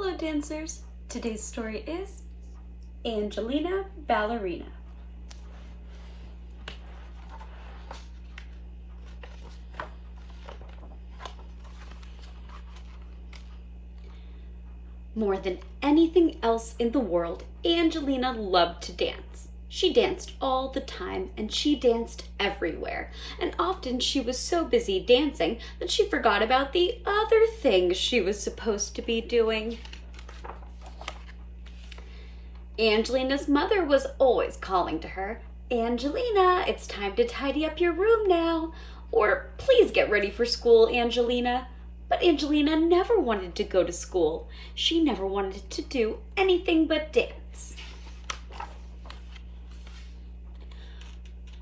Hello dancers! Today's story is Angelina, Ballerina. More than anything else in the world, Angelina loved to dance. She danced all the time and she danced everywhere. And often she was so busy dancing that she forgot about the other things she was supposed to be doing. Angelina's mother was always calling to her, "Angelina, it's time to tidy up your room now," or "Please get ready for school, Angelina." But Angelina never wanted to go to school. She never wanted to do anything but dance.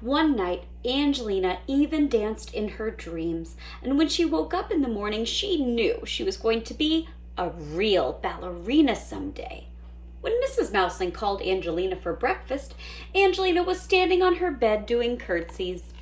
One night, Angelina even danced in her dreams, and when she woke up in the morning, she knew she was going to be a real ballerina someday. When Mrs. Mouseling called Angelina for breakfast, Angelina was standing on her bed doing curtsies.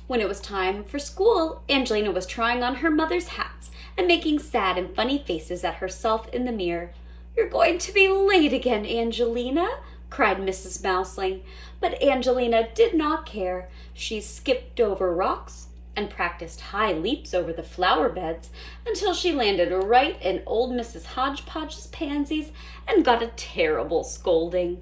When it was time for school, Angelina was trying on her mother's hats and making sad and funny faces at herself in the mirror. "You're going to be late again, Angelina," cried Mrs. Mouseling. But Angelina did not care. She skipped over rocks and practiced high leaps over the flower beds until she landed right in old Mrs. Hodgepodge's pansies and got a terrible scolding.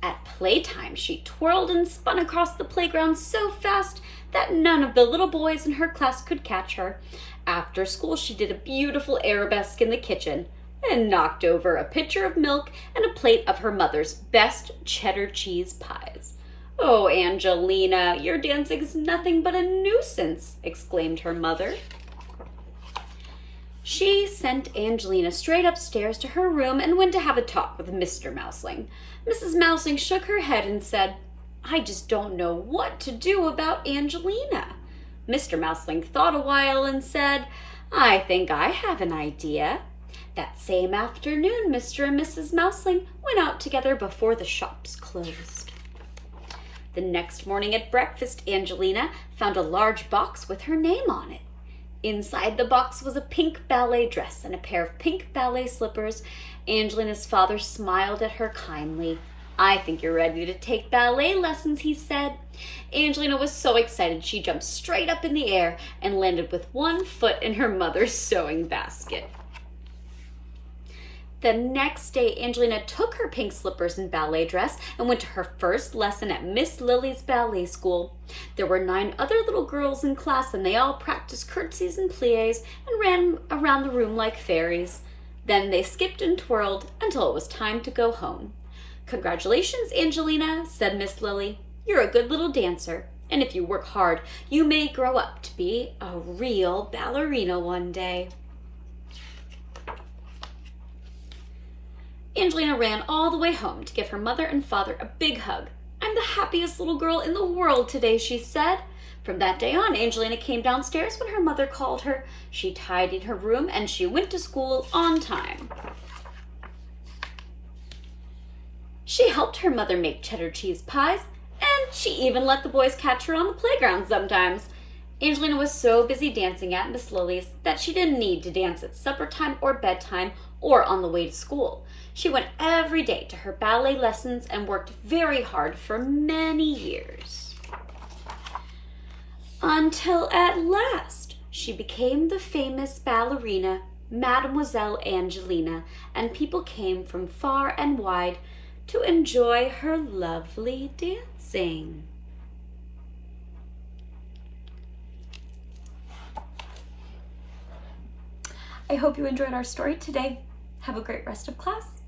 At playtime, she twirled and spun across the playground so fast that none of the little boys in her class could catch her. After school, she did a beautiful arabesque in the kitchen and knocked over a pitcher of milk and a plate of her mother's best cheddar cheese pies. "Oh, Angelina, your dancing is nothing but a nuisance," exclaimed her mother. She sent Angelina straight upstairs to her room and went to have a talk with Mr. Mouseling. Mrs. Mouseling shook her head and said, "I just don't know what to do about Angelina." Mr. Mouseling thought a while and said, "I think I have an idea." That same afternoon, Mr. and Mrs. Mouseling went out together before the shops closed. The next morning at breakfast, Angelina found a large box with her name on it. Inside the box was a pink ballet dress and a pair of pink ballet slippers. Angelina's father smiled at her kindly. "I think you're ready to take ballet lessons," he said. Angelina was so excited she jumped straight up in the air and landed with one foot in her mother's sewing basket. The next day, Angelina took her pink slippers and ballet dress and went to her first lesson at Miss Lily's ballet school. There were 9 other little girls in class, and they all practiced curtsies and plies and ran around the room like fairies. Then they skipped and twirled until it was time to go home. "Congratulations, Angelina," said Miss Lily. "You're a good little dancer, and if you work hard, you may grow up to be a real ballerina one day." Angelina ran all the way home to give her mother and father a big hug. "I'm the happiest little girl in the world today," she said. From that day on, Angelina came downstairs when her mother called her. She tidied her room and she went to school on time. She helped her mother make cheddar cheese pies, and she even let the boys catch her on the playground sometimes. Angelina was so busy dancing at Miss Lily's that she didn't need to dance at supper time or bedtime or on the way to school. She went every day to her ballet lessons and worked very hard for many years. Until at last, she became the famous ballerina, Mademoiselle Angelina, and people came from far and wide to enjoy her lovely dancing. I hope you enjoyed our story today. Have a great rest of class.